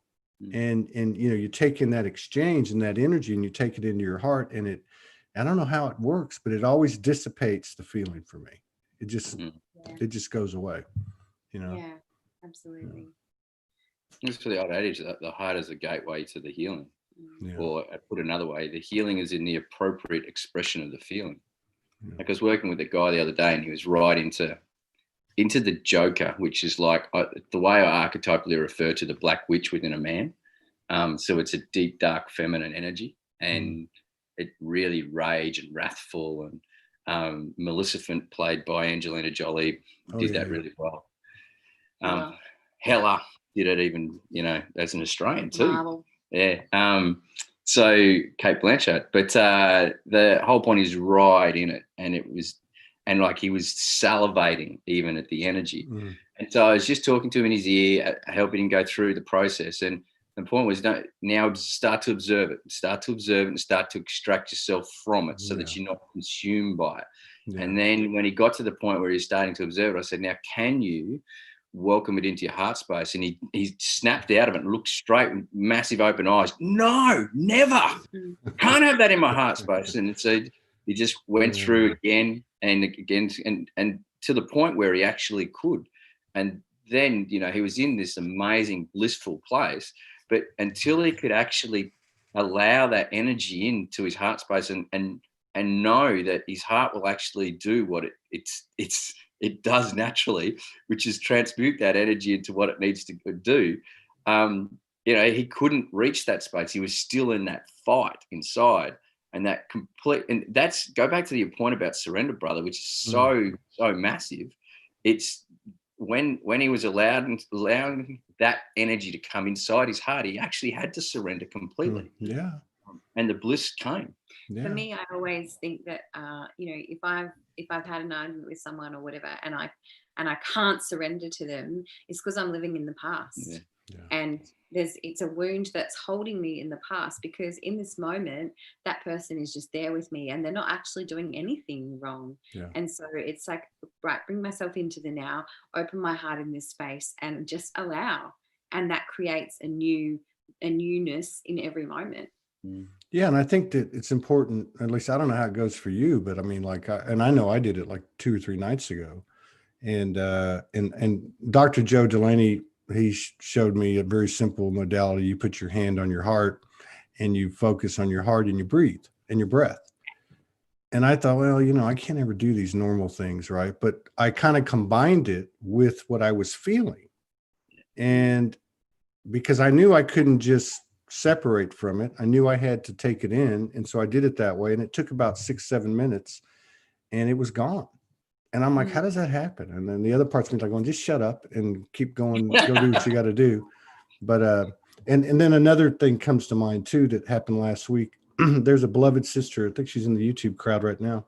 and you take in that exchange and that energy and you take it into your heart, and I don't know how it works, but it always dissipates the feeling for me. It just goes away, Yeah, absolutely. It's for the old adage that the heart is a gateway to the healing. Or put another way, the healing is in the appropriate expression of the feeling. Like I was working with a guy the other day, and he was right into the Joker, which is like the way I archetypally refer to the black witch within a man. So it's a deep, dark, feminine energy, and it really rage and wrathful, and Maleficent, played by Angelina Jolie, did that really well. Hella did it even, as an Australian too. Marvel. Yeah. So Kate Blanchett, but the whole point is right in it, and like he was salivating even at the energy. And so I was just talking to him in his ear, helping him go through the process. And the point was, now start to observe it, and start to extract yourself from it, so that you're not consumed by it. And then when he got to the point where he's starting to observe it, I said, now can you welcome it into your heart space? And he snapped out of it and looked straight with massive open eyes. No, never. Can't have that in my heart space. And so he just went through again and again, and to the point where he actually could. And then, he was in this amazing blissful place, but until he could actually allow that energy into his heart space and know that his heart will actually do what it does naturally, which is transmute that energy into what it needs to do. He couldn't reach that space. He was still in that fight inside, and that complete. And that's go back to your point about surrender, brother, which is so massive. It's when he was allowing that energy to come inside his heart, he actually had to surrender completely. And the bliss came. For me, I always think that if I've had an argument with someone or whatever, and I can't surrender to them, it's because I'm living in the past. And it's a wound that's holding me in the past, because in this moment that person is just there with me and they're not actually doing anything wrong. And so it's like, right, bring myself into the now, open my heart in this space and just allow, and that creates a newness in every moment. Yeah, and I think that it's important, at least I don't know how it goes for you, but I mean, like, I know I did it like 2 or 3 nights ago, and Dr. Joe Delaney, he showed me a very simple modality. You put your hand on your heart and you focus on your heart and you breathe and your breath. And I thought, well, I can't ever do these normal things, right? But I kind of combined it with what I was feeling. And because I knew I couldn't just separate from it, I knew I had to take it in. And so I did it that way. And it took about 6-7 minutes and it was gone. And I'm like, how does that happen? And then the other parts of me like going, just shut up and keep going, go do what you got to do. But, and then another thing comes to mind too, that happened last week. There's a beloved sister, I think she's in the YouTube crowd right now,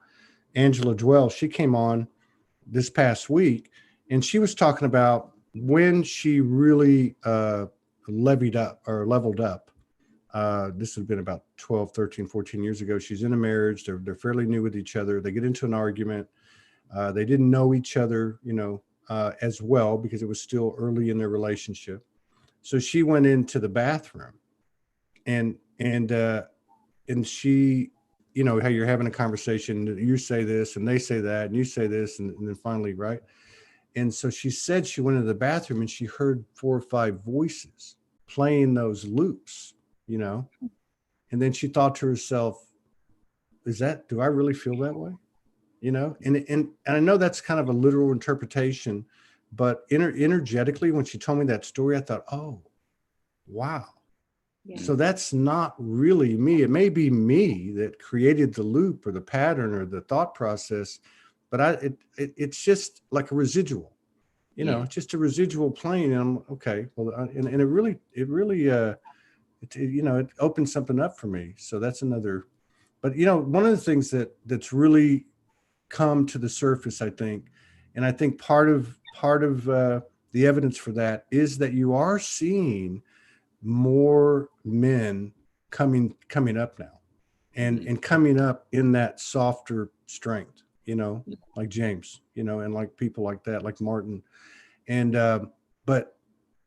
Angela Dwell. She came on this past week and she was talking about when she really leveled up. This has been about 12, 13, 14 years ago. She's in a marriage. They're fairly new with each other. They get into an argument. They didn't know each other, as well, because it was still early in their relationship. So she went into the bathroom, and she, you know, how you're having a conversation, you say this and they say that, and you say this, and then finally, right? And so she said she went into the bathroom and she heard 4 or 5 voices playing those loops, you know, and then she thought to herself, do I really feel that way? You know, and I know that's kind of a literal interpretation, but energetically, when she told me that story, I thought, oh, wow. Yeah. So that's not really me. It may be me that created the loop or the pattern or the thought process, but it's just like a residual, you know, just a residual plane. And I'm okay. Well, and it really, you know, it opened something up for me. So that's another. But you know, one of the things that's really come to the surface, I think, and I think part of the evidence for that is that you are seeing more men coming up now, and coming up in that softer strength, you know, like James, you know, and like people like that, like Martin, and but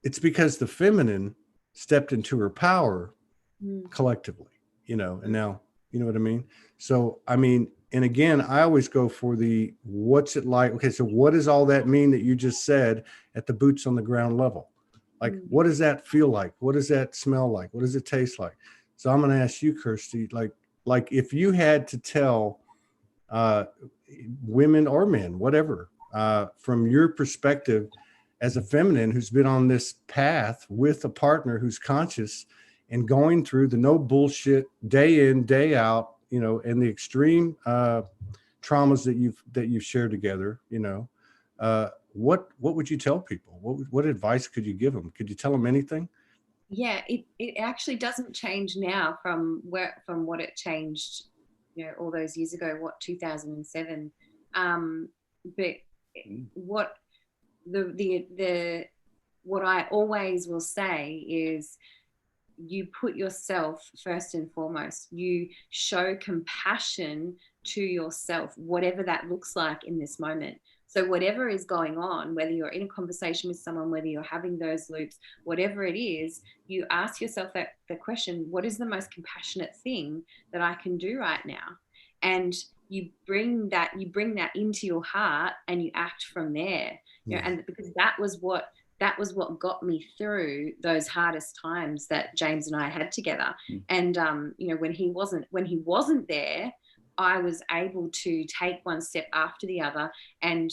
it's because the feminine stepped into her power collectively, you know, and now, you know what I mean? So, I mean, and again, I always go for what's it like? Okay, so what does all that mean that you just said at the boots on the ground level? Like, what does that feel like? What does that smell like? What does it taste like? So I'm going to ask you, Kirsty, like if you had to tell women or men, whatever, from your perspective as a feminine who's been on this path with a partner who's conscious and going through the no bullshit day in, day out, you know, and the extreme traumas that you've shared together, you know, what would you tell people? What advice could you give them? Could you tell them anything? Yeah, it actually doesn't change now from what it changed, you know, all those years ago, 2007. But what what I always will say is, you put yourself first and foremost. You show compassion to yourself, whatever that looks like in this moment. So whatever is going on, whether you're in a conversation with someone, whether you're having those loops, whatever it is, you ask yourself the question, what is the most compassionate thing that I can do right now? And you bring that into your heart and you act from there. You know, and because that was what got me through those hardest times that James and I had together. And you know, when he wasn't there, I was able to take one step after the other and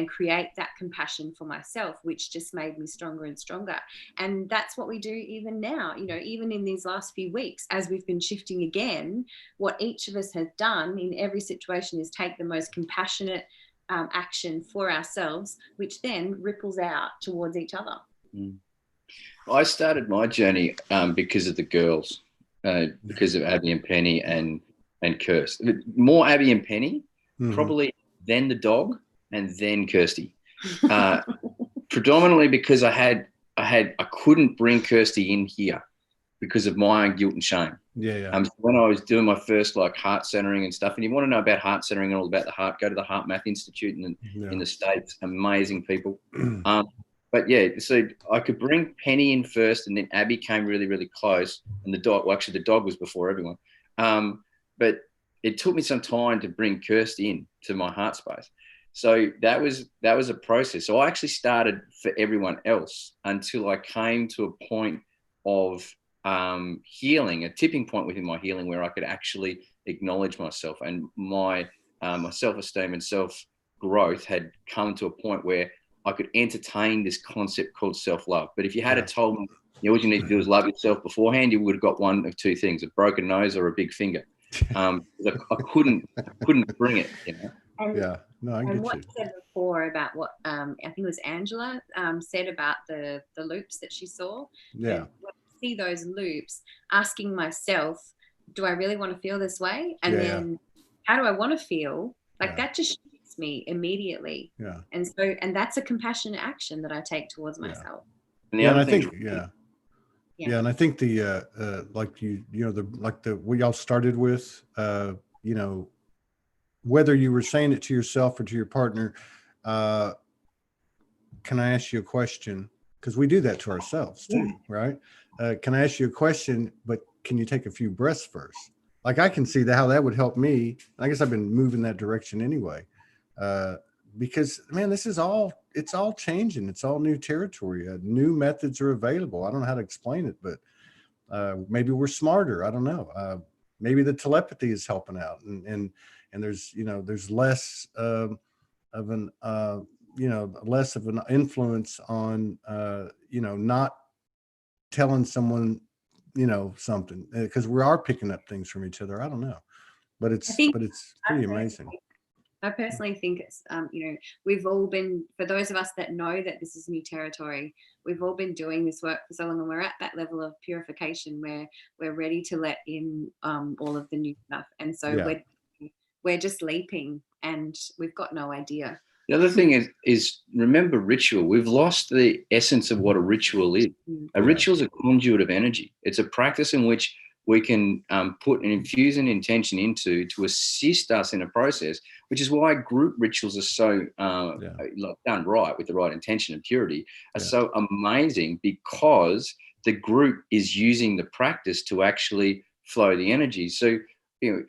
create that compassion for myself, which just made me stronger and stronger. And that's what we do even now, you know, even in these last few weeks, as we've been shifting again, what each of us has done in every situation is take the most compassionate action for ourselves, which then ripples out towards each other. I started my journey because of the girls, because of Abby and Penny and Kirsty. More Abby and Penny, probably, then the dog, and then Kirsty. Predominantly because I couldn't bring Kirsty in here because of my own guilt and shame. When I was doing my first like heart centering and stuff, and you want to know about heart centering and all about the heart, go to the Heart Math Institute in the States. Amazing people. But yeah, so I could bring Penny in first, and then Abby came really, really close, and the dog. Well, actually, the dog was before everyone. But it took me some time to bring Kirsty in to my heart space. So that was a process. So I actually started for everyone else until I came to a point of healing, a tipping point within my healing where I could actually acknowledge myself, and my self-esteem and self-growth had come to a point where I could entertain this concept called self-love. But if you had told me, you know, what you need to do is love yourself beforehand, you would have got one of two things: a broken nose or a big finger. I couldn't bring it, you know. And what you said before about what I think it was Angela said about the loops that she saw. When I see those loops, asking myself, do I really want to feel this way? And then how do I want to feel? Like that just shifts me immediately. And that's a compassionate action that I take towards myself. And and I think and I think we all started with, you know, whether you were saying it to yourself or to your partner, can I ask you a question? Because we do that to ourselves too, right? Can I ask you a question, but can you take a few breaths first? Like I can see how that would help me. I guess I've been moving that direction anyway. Because man, it's all changing. It's all new territory. New methods are available. I don't know how to explain it, but maybe we're smarter. I don't know. Maybe the telepathy is helping out, and there's there's less of an less of an influence on not telling someone something, because we are picking up things from each other. I don't know, but it's pretty amazing. I personally think it's, we've all been, for those of us that know that this is new territory, we've all been doing this work for so long, and we're at that level of purification where we're ready to let in all of the new stuff. And so we're just leaping, and we've got no idea. The other thing is remember ritual. We've lost the essence of what a ritual is. A ritual is a conduit of energy. It's a practice in which we can put an infuse an intention into to assist us in a process, which is why group rituals are so done right with the right intention and purity are so amazing, because the group is using the practice to actually flow the energy. So go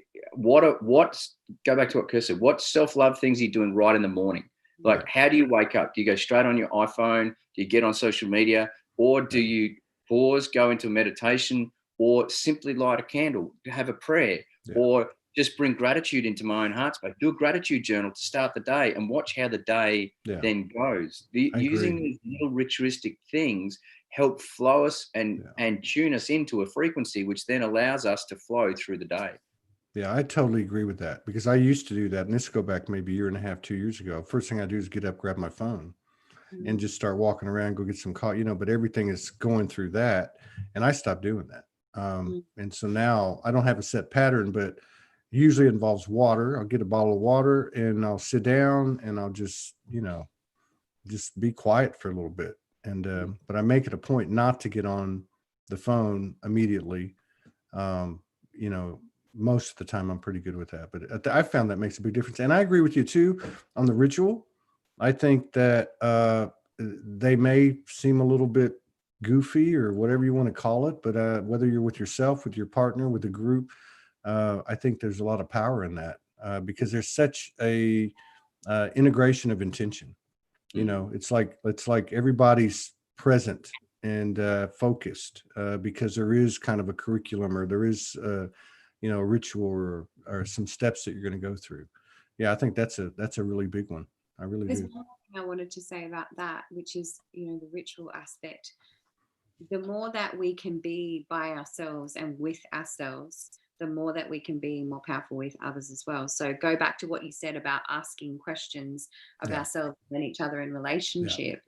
back to what Kirsty said, what self-love things are you doing right in the morning? Like, how do you wake up? Do you go straight on your iPhone? Do you get on social media? Or do you pause, go into meditation, or simply light a candle, have a prayer, or just bring gratitude into my own heart space? Do a gratitude journal to start the day and watch how the day then goes. Using these little ritualistic things help flow us and tune us into a frequency, which then allows us to flow through the day. Yeah, I totally agree with that, because I used to do that. And this go back maybe a year and a half, 2 years ago. First thing I do is get up, grab my phone and just start walking around, go get some coffee, but everything is going through that. And I stopped doing that. And so now I don't have a set pattern, but usually it involves water. I'll get a bottle of water and I'll sit down and I'll just, just be quiet for a little bit. And, but I make it a point not to get on the phone immediately. Most of the time I'm pretty good with that, but I found that makes a big difference. And I agree with you too on the ritual. I think that they may seem a little bit goofy or whatever you want to call it, but whether you're with yourself, with your partner, with a group, I think there's a lot of power in that, because there's such a integration of intention. It's like everybody's present and focused, because there is kind of a curriculum, or there is a ritual or some steps that you're going to go through. Yeah, I think that's a really big one. I really do. There's one thing I wanted to say about that, which is, the ritual aspect. The more that we can be by ourselves and with ourselves, the more that we can be more powerful with others as well. So go back to what you said about asking questions of ourselves and each other in relationship.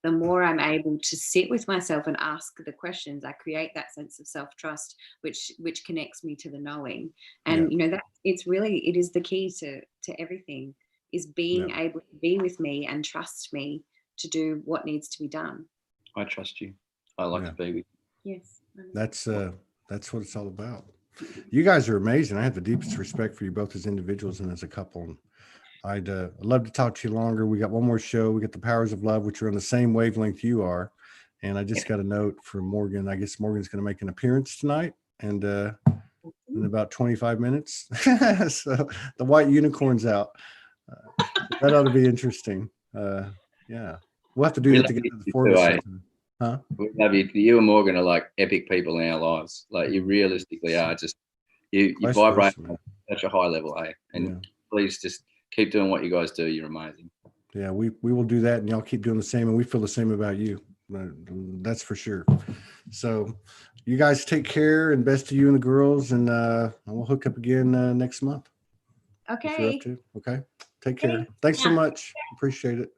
The more I'm able to sit with myself and ask the questions, I create that sense of self-trust, which connects me to the knowing. And that it is the key to everything, is being able to be with me and trust me to do what needs to be done. I trust you. I like to be with you. Yes. That's what it's all about. You guys are amazing. I have the deepest respect for you both as individuals and as a couple. I'd love to talk to you longer. We got one more show. We got the Powers of Love, which are on the same wavelength you are. And I just got a note from Morgan. I guess Morgan's going to make an appearance tonight, and in about 25 minutes. So the white unicorn's out. That ought to be interesting. Yeah, we'll have to do that to get to the fourth. Huh? We love you. You and Morgan are like epic people in our lives. Like, you realistically are. Just you vibrate at such a high level, and please just keep doing what you guys do. You're amazing. Yeah, we will do that, and y'all keep doing the same, and we feel the same about you. That's for sure. So you guys take care, and best to you and the girls, and we'll hook up again next month. Okay. Okay. Take care. Thanks so much. Appreciate it.